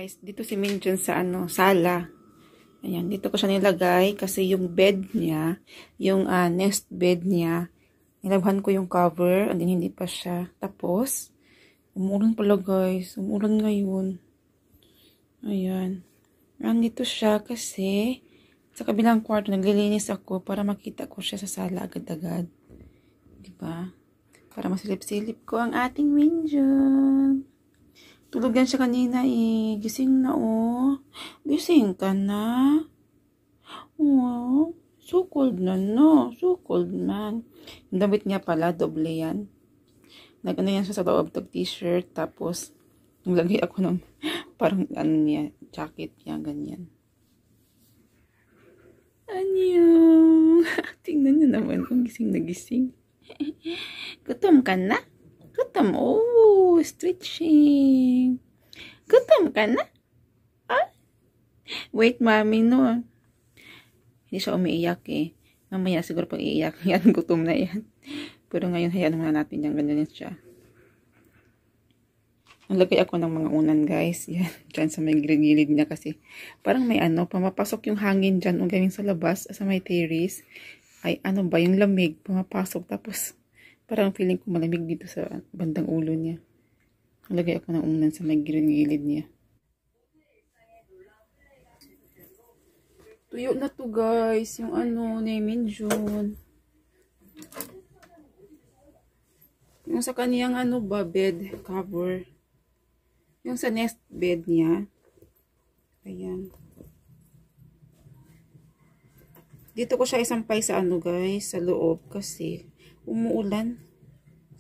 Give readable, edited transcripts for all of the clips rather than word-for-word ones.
guys, dito si Minjun sa sala. Ayan, dito ko siya nilagay kasi yung bed niya, yung nest bed niya, nilabhan ko yung cover, and then hindi pa siya. Tapos, umuulan pala guys, umuulan ngayon. Ayan. Nandito siya kasi sa kabilang kwarto, naglilinis ako para makita ko siya sa sala agad-agad. Diba? Para masilip-silip ko ang ating Minjun. Tulog yan siya kanina eh. Gising na oh. Gising ka na. Wow. So cold na no. So cold man. Yung damit niya pala, doble yan. Nag-ano yan siya sa loob ng t-shirt. Tapos, naglagay ako ng parang niya, jacket niya, ganyan. Annyeong. Tingnan niyo naman kung gising na gising. Gutom ka na? Gutom. Oh, stretching. Gutom ka na? Ah? Wait, mami, no. Hindi siya umiiyak eh. Mamaya siguro pag iiyak yan, gutom na yan. Pero ngayon, hayaan muna natin yan. Ganyan siya. Naglagay ako ng mga unan, guys. Yan. Diyan sa may gilid niya kasi. Parang may pumapasok yung hangin dyan. Ang galing sa labas, sa may terrace. Ay, ba, yung lamig, pumapasok. Tapos, parang feeling ko malamig dito sa bandang ulo niya. Nalagay ako ng unan sa may gilid niya. Tuyo na to guys. Yung ni Minjun. Yung sa kaniyang bed cover. Yung sa nest bed niya. Ayan. Dito ko siya isampay sa guys, sa loob kasi umuulan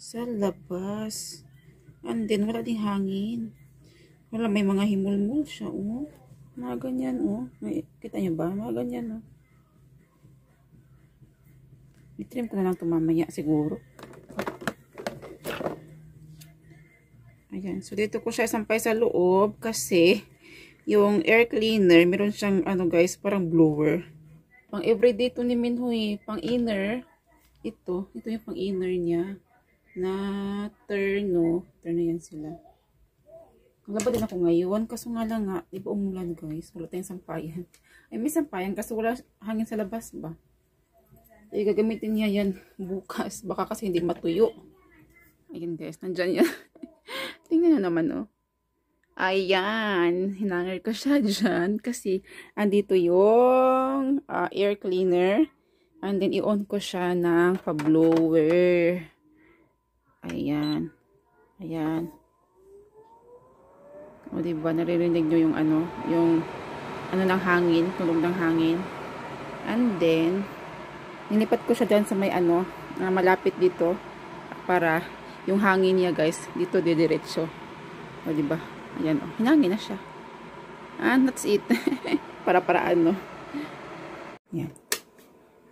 sa labas. And then, wala ding hangin. Wala, may mga himulmul siya, oh. Mga ganyan, oh. Kita nyo ba? Mga ganyan, oh. I-trim ko na lang ito mamaya, siguro. Ayan. So, dito ko siya isampay sa loob kasi yung air cleaner, meron siyang, guys, parang blower. Pang everyday to ni Minhoy, pang inner. Ito yung pang inner niya na turno yan sila. Wala ba din ako ngayon? Kaso nga lang di ba umulan guys? Wala tayong sampayan. Ay may sampayan kaso wala hangin sa labas ba? Ay gagamitin niya yan bukas. Baka kasi hindi matuyo. Ayan guys, nandyan yan. Tingnan na naman oh. Ayan, hinangir ko siya dyan kasi andito yung air cleaner. And then, i-on ko siya ng pa-blower. Ayan. Ayan. O, diba? Naririnig nyo yung yung ng hangin. Tulog ng hangin. And then, nilipat ko siya dyan sa may malapit dito. Para yung hangin niya, guys, dito didiretso. O, diba? Ayan, o. Hinangin na siya. And that's it. Para-paraan, no? Ayan.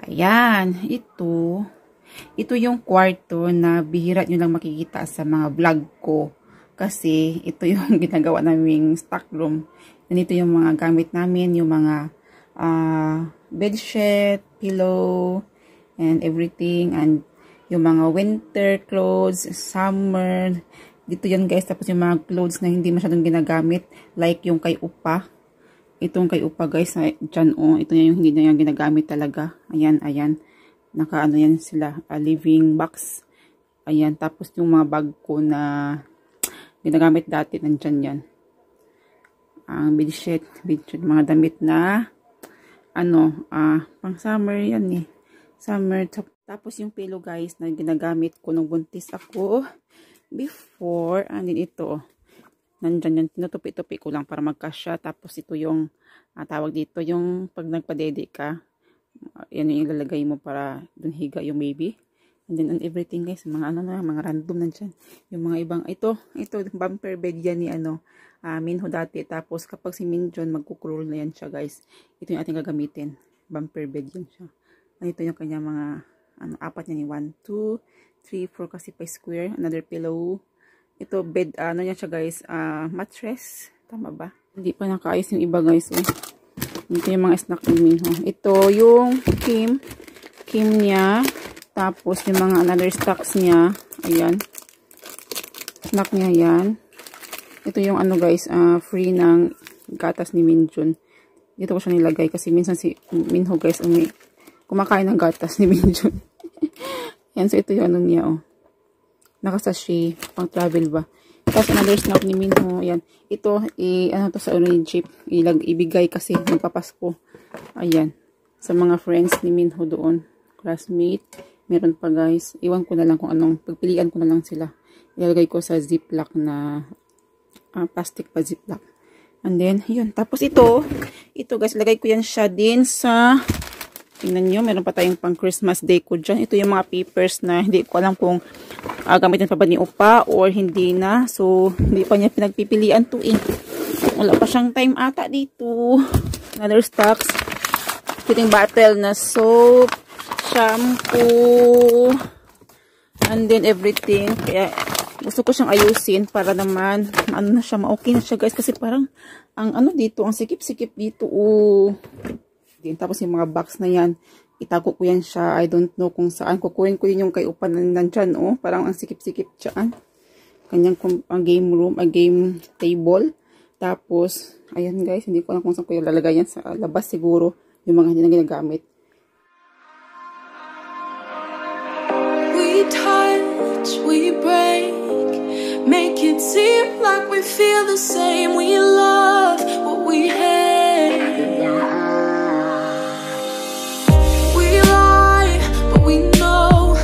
Ayan, ito yung kwarto na bihira nyo lang makikita sa mga vlog ko. Kasi ito yung ginagawa naming stock room. Ganito yung mga gamit namin, yung mga bedsheet, pillow, and everything. And yung mga winter clothes, summer. Dito yan guys, tapos yung mga clothes na hindi masyadong ginagamit. Like yung kay Upa. Itong kay Upa guys, dyan ito yung hindi na yung ginagamit talaga. Ayan, ayan. Naka yan sila, living box. Ayan, tapos yung mga bag ko na ginagamit dati, nandyan yan. Ang bedsheet, mga damit na pang summer yan eh. Summer, tapos yung pillow guys na ginagamit ko nung buntis ako before, and then ito. Nandyan yan, tinutupi-tupi ko lang para magkasya. Tapos ito yung, tawag dito, yung pag nagpadede ka, yan yung ilalagay mo para dun higa yung baby. And then on everything guys, mga mga random nandyan. Yung mga ibang, ito, bumper bed yan ni Minho dati. Tapos kapag si Minjun, magkukurol na yan siya guys. Ito yung ating gagamitin. Bumper bed yan siya. Ito yung kanya mga, apat niya ni 1, 2, 3, 4 kasi pa square. Another pillow. Ito bed, yan siya guys, mattress. Tama ba? Hindi pa nakaayos yung iba guys. Ito yung mga snack ni Minho. Ito yung Kim niya. Tapos yung mga another stocks niya. Ayan. Snack niya yan. Ito yung guys, free ng gatas ni Minjun. Dito ko siya nilagay kasi minsan si Minho guys kumakain ng gatas ni Minjun. Yan, so ito yung ano niya, oh. Nakasashi, pang travel ba. Tapos another snack ni Minho, yan. Ito, ano to sa ni Jeep, ibigay kasi magpapasko. Ayan. Sa mga friends ni Minho doon. Classmate. Meron pa guys. Iwan ko na lang kung anong, pagpilian ko na lang sila. Ilalagay ko sa ziplock na, plastic pa ziplock. And then, yun. Tapos ito guys, lagay ko yan siya din sa, tingnan nyo, meron pa tayong pang Christmas deco dyan. Ito yung mga papers na hindi ko alam kung gamitin pa ba ni Opa or hindi na. So, hindi pa niya pinagpipilian to eh. Wala pa siyang time ata dito. Another stocks. Fitting bottle na soap, shampoo, and then everything. Kaya, gusto ko siyang ayusin para naman, ano na siya, ma-okay na siya guys. Kasi parang, ang ano dito, ang sikip-sikip dito, oh. Tapos yung mga box na yan, itago ko yan siya. I don't know kung saan. Kukuhin ko yun yung kay Upa na nandyan, oh. Parang ang sikip-sikip dyan. Kanyang ang game room, game table. Tapos, ayan guys, hindi ko alam kung saan ko yung lalagay yan. Sa labas siguro, yung mga hindi na ginagamit. We touch, we break, make it seem like we feel the same. We love what we hate. We lie, but we know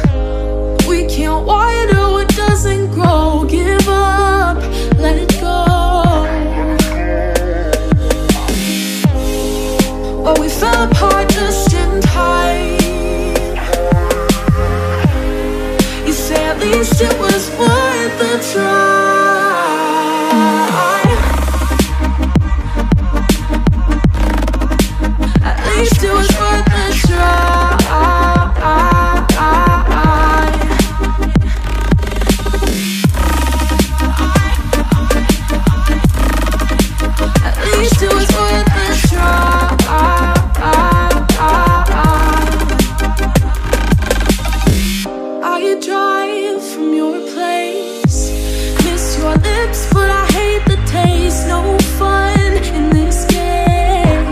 we can't water what doesn't grow. Give up, let it go. Well, we fell apart just in time. You say at least it was worth a try. At least it was worth a try. At least it was worth a try. I drive from your place, miss your lips, but I hate the taste. No fun in this game.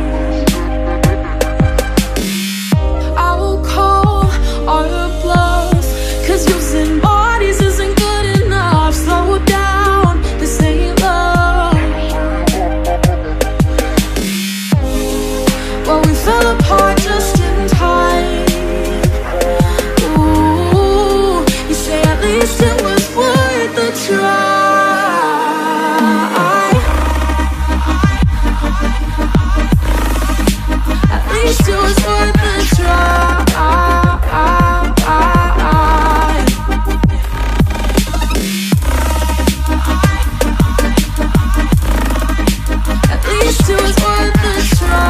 I will call our bluff, cause using bodies isn't good enough. Slow down, this ain't love. Well, we fell apart just in time. At least it was worth a try. At least it was worth a try. At least it was worth a try.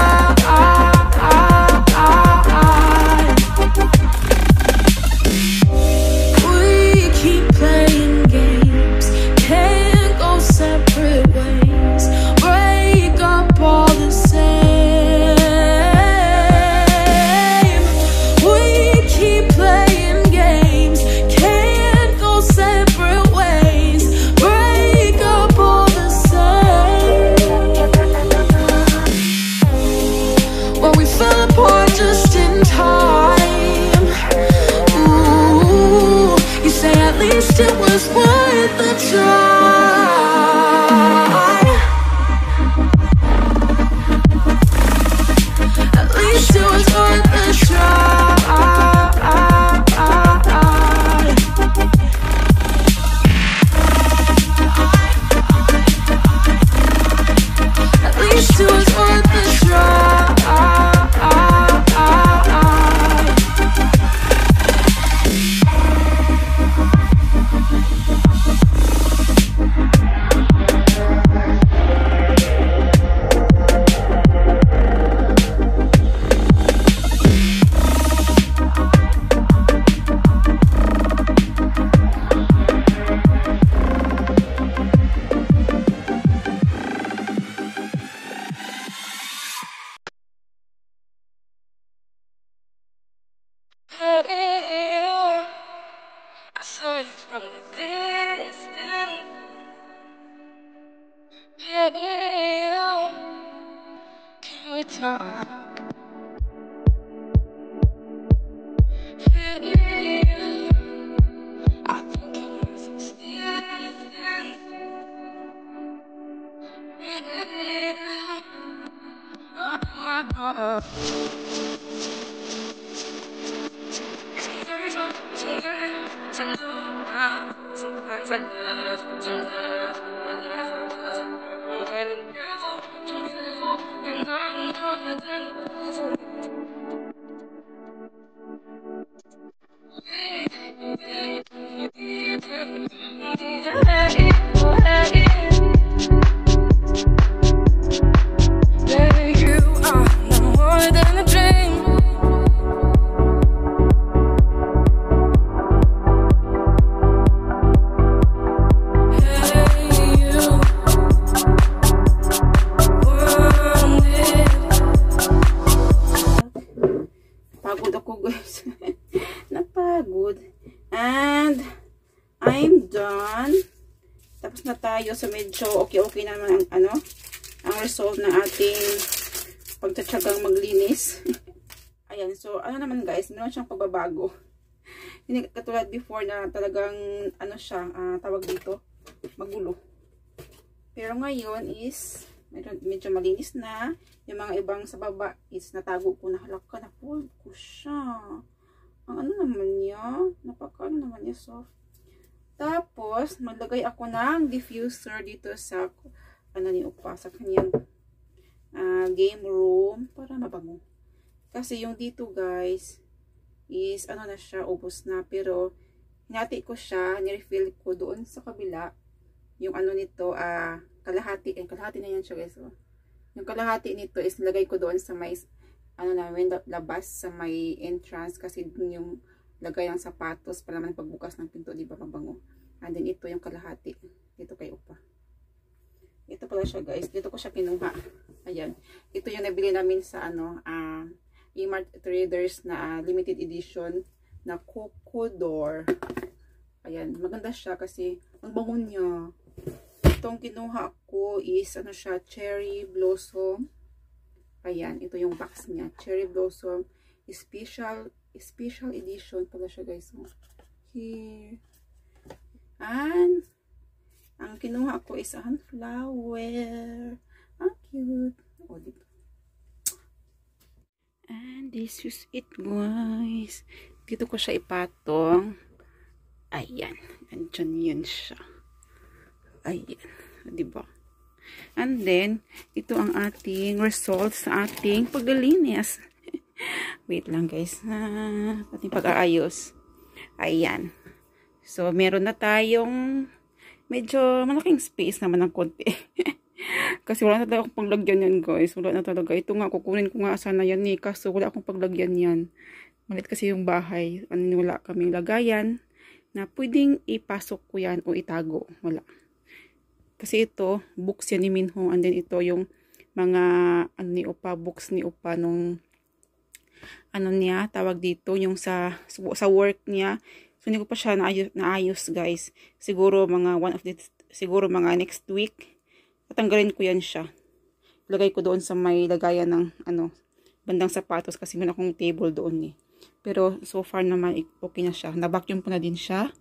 It was worth a try. At least it was worth a try. At least it was worth a try. You are no more than a dream. Pagod ako guys. Napagod. And I'm done. Tapos na tayo. So medyo okay naman ang ang result ng ating pagtatsagang maglinis. Ayan. So ano naman guys, meron siyang pagbabago. Hindi katulad before na talagang siya, tawag dito, magulo. Pero ngayon is medyo malinis na. Yung mga ibang sa baba is natago ko na. Halaka na fold ko siya. Ang naman niya, naman niya soft. Tapos maglagay ako ng diffuser dito sa ni Upa, sa kanyang game room para mabango. Kasi yung dito guys is na siya, ubos na, pero hinati ko siya, nirefill ko doon sa kabila. Yung nito kalahati na yan siya guys. So, yung kalahati nito is nilagay ko doon sa may labas sa may entrance, kasi dun yung lagay ng sapatos para naman pagbukas ng pinto, di ba, mabango. And then ito yung kalahati dito kay Upa. Ito pala siya guys, dito ko siya kinuha. Ayan, ito yung nabili namin sa E-Mart Traders na limited edition na Coco Door. Ayan, maganda siya kasi ang bango niya. Itong kinuha ko is siya, Cherry Blossom. Ayan, ito yung box niya, Cherry Blossom special edition pala siya guys. So, here. And ang kinuha ko is flower. Ang cute. Oh, diba? And this is it guys. Dito ko siya ipatong. Ayan. Andyan yun siya. Ayan. Diba? And then, ito ang ating results sa ating paglilinis. Wait lang guys. Ating pag-aayos. Ayan. So, meron na tayong medyo malaking space naman ng konti. Kasi wala na talaga akong paglagyan yan guys. Wala na talaga. Ito nga, kukunin ko nga sana yan eh. Kaso wala akong paglagyan yan. Malit kasi yung bahay. Wala kaming lagayan na pwedeng ipasok ko yan o itago. Wala. Kasi ito, books yan ni Minho. And then ito yung mga ni Upa, books ni Upa nung niya, tawag dito, yung sa work niya. So, hindi ko pa siya naayos guys. Siguro mga mga next week. Tatanggalin ko yan siya. Lagay ko doon sa may lagayan ng bandang sapatos kasi meron akong table doon eh. Pero so far naman okay na siya. Na-vacuum ko na din siya.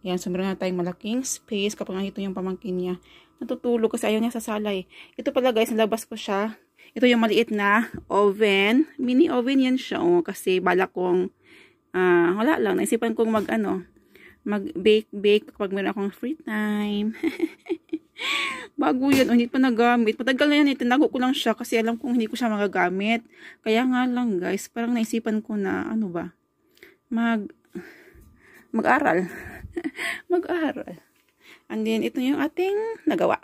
Yan, so meron na tayong malaking space kapag nakita yung pamangkin niya. Natutulog kasi ayaw niya sa sala eh. Ito pala guys, nalabas ko siya. Ito yung maliit na oven. Mini oven yan siya kasi balak kong wala lang, naisipan kong mag-bake kapag meron akong free time. Bago yan, hindi pa nagamit. Patagal na yan, tinago ko lang siya kasi alam kong hindi ko siya magagamit. Kaya nga lang guys, parang naisipan ko na, mag-aral. Mag-aral. And then, ito yung ating nagawa.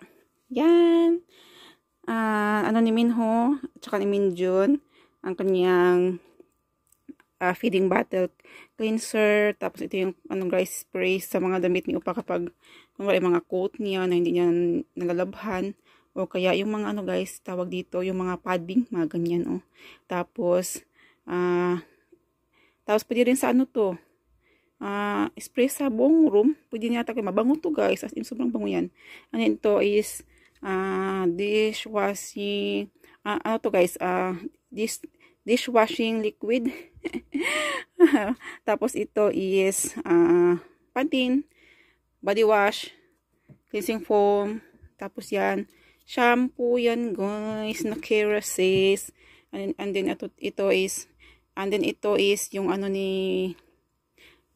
Yan. Ni Minho, at saka ni Minjun, ang kanyang feeding bottle cleanser. Tapos ito yung guys, spray sa mga damit ni Upa kapag wala mga coat niya na hindi niya nalalabhan. O kaya yung mga guys, tawag dito, yung mga padding, mga ganyan Tapos pwede rin sa spray sa buong room. Pwede niya tayo mabango to guys. As in, sobrang bango yan. And then ito is dishwashing guys, dishwashing liquid. Tapos ito is Pantene body wash, cleansing foam. Tapos yan, shampoo yan guys, na Kerasis. And then ito is yung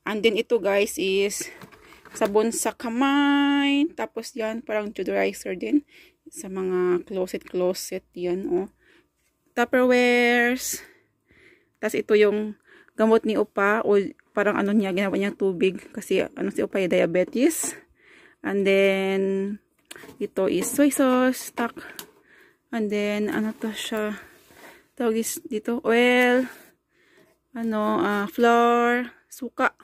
And then ito guys is sabon sa kamay. Tapos yan, parang deodorizer din. Sa mga closet yan, oh. Tupperwares. Tapos ito yung gamot ni Opa, o parang ano niya, ginawa niya tubig. Kasi ano si Opa, diabetes. And then, ito is soy sauce, stock. And then, ano to siya? Tawag dito, oil. Flour, suka.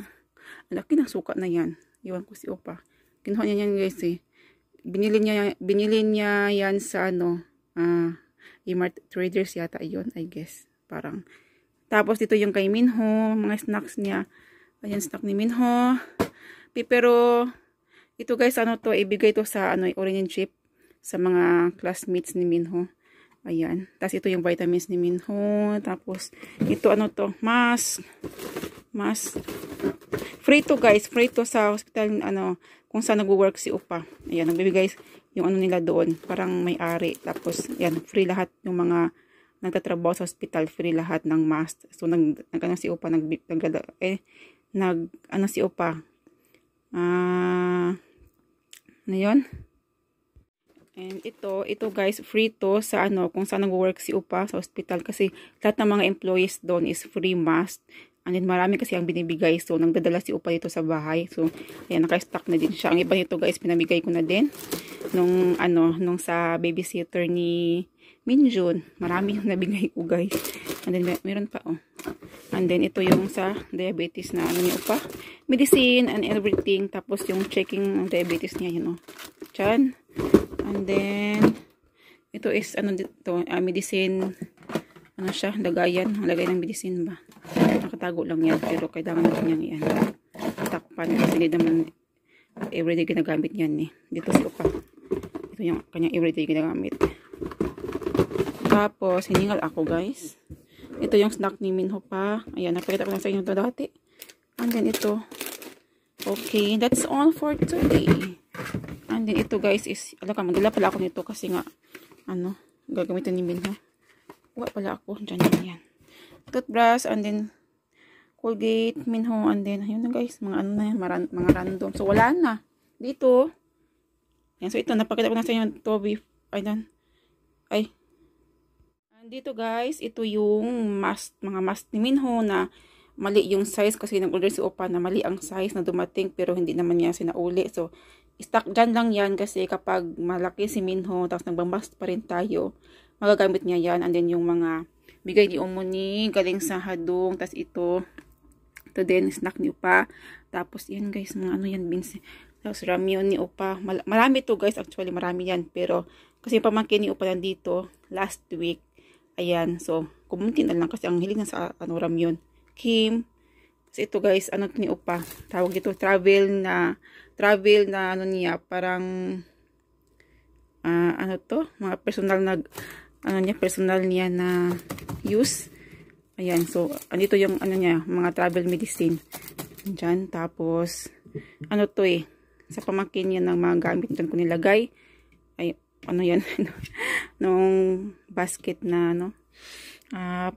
Laki ng suka na yan. Iwan ko si Opa. Kinuha niya yan guys eh. Binili niya yan sa Emart Traders yata yun, I guess. Parang. Tapos dito yung kay Minho, mga snacks niya. Ayan, snack ni Minho. Pero, ito guys, ibigay to sa origin chip sa mga classmates ni Minho. Ayan. Tapos ito yung vitamins ni Minho. Tapos, ito mask. Mask. Free to guys. Free to sa hospital, kung saan nag-work si Opa. Ayan, nagbibigay yung nila doon. Parang may-ari. Tapos, ayan, free lahat yung mga nagtatrabaho sa hospital. Free lahat ng mask. So, si Opa, si Opa. Yun? And ito guys, free to sa kung saan nag-work si Opa sa hospital kasi lahat ng mga employees doon is free mask. And then marami kasi ang binibigay. So, nagdadala si Opa dito sa bahay. So, ayan, naka-stock na din siya. Ang iba nito guys, pinabigay ko na din. Nung sa babysitter ni Minjun. Marami yung nabigay ko guys. And then, meron pa And then, ito yung sa diabetes na ni Opa. Medicine and everything. Tapos, yung checking ng diabetes niya, yun Diyan. And then, ito is, medicine, siya, lagayan. Lagay ng medicine ba? Nakatago lang yan, pero kailangan natin yan takpan. Kasi hindi naman everyday ginagamit yan Dito si Opa. Ito yung kanyang everyday ginagamit. Tapos, hiningal ako guys. Ito yung snack ni Minho pa. Ayan, napakita ko lang sa inyo ito dati. And then ito. Okay, that's all for today. And then ito guys is, magdala pala ako nito kasi nga, gagamitin ni Minho. Wala pala ako. Diyan yan. Toothbrush, and then, Colgate, Minho, and then, ayun na guys, mga mga random. So, wala na. Dito. Yan, so ito, napakita ko na sa inyo ito, dito guys, ito yung mga mask ni Minho na mali yung size kasi nag-order si Opa na mali ang size na dumating pero hindi naman niya sinauli. So, stock dyan lang yan kasi kapag malaki si Minho tapos nagbamask pa rin tayo, magagamit niya yan. And then yung mga bigay ni Omoni galing sa Hadong. Tapos ito din, snack ni Opa. Tapos yan guys, mga yan, beans. Tapos ramyun ni Opa. Marami to guys, actually marami yan. Pero kasi pamangkin ni Opa nandito last week. Ayan, so, kumunti na lang kasi ang hiling na sa ramyun. Kim. Kasi ito guys, ni Opa. Tawag ito, travel na niya, parang, mga personal na, personal niya na use. Ayan, so, andito yung, mga travel medicine. Diyan, tapos, sa pamangkin niya ng mga gamit dyan ko nilagay. Ay, yan, nung basket na,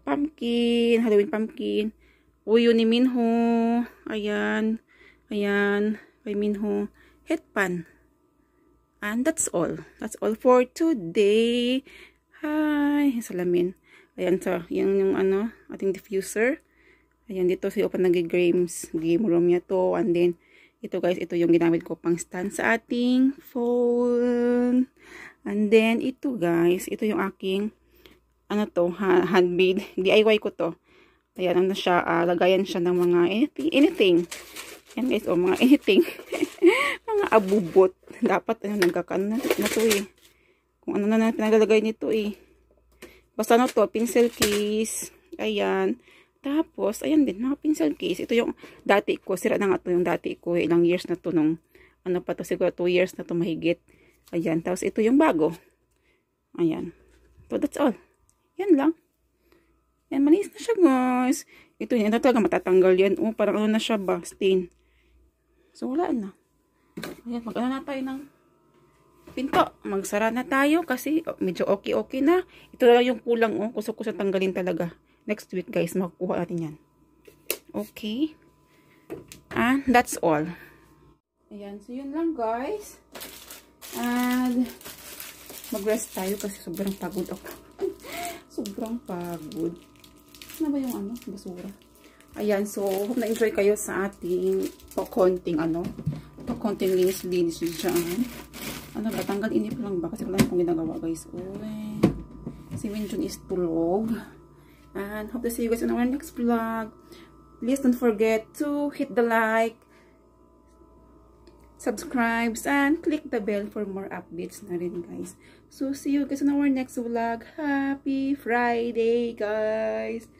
pumpkin, Halloween pumpkin, uyo ni Minho, ayan, kay Minho, headpan, and that's all for today. Hi, salamin, ayan, so, yung ating diffuser, ayan, dito si Opa nag-games, game room niya to, and then, ito guys, ito yung ginamit ko pang stand sa ating phone. And then, ito guys, ito yung aking, handmade. DIY ko to. Ayan, siya, lagayan siya ng mga anything. Ayan guys, mga anything. Mga abubot. Dapat, nagkakan na to Kung na pinagalagay nito Basta to, pencil case. Ayan. Tapos, ayan din, mga pencil case. Ito yung dati ko. Sira na nga to yung dati ko. Ilang years na to nung, siguro 2 years na to mahigit. Ayan, tapos ito yung bago. Ayan. So, that's all. Yan lang. Yan, malinis na siya, guys. Ito yan, talaga matatanggal yan. Parang na siya ba? Stain. So, wala na. Ayan, na tayo ng pinto. Magsara na tayo kasi medyo okay na. Ito lang yung kulang, Kusok-kusok tanggalin talaga. Next week, guys, makukuha natin yan. Okay. And that's all. Ayan, so yun lang guys. And mag-rest tayo kasi sobrang pagod ako. Sobrang pagod. Ano ba yung ano? Basura. Ayan, so hope na-enjoy kayo sa ating konting linis dyan. Ano ba? Tanggal inip lang ba? Kasi wala akong ginagawa guys. Uy. Si Winjun is tulog. And hope to see you guys on our next vlog. Please don't forget to hit the like, subscribe, and click the bell for more updates na rin guys. So see you guys on our next vlog. Happy Friday guys!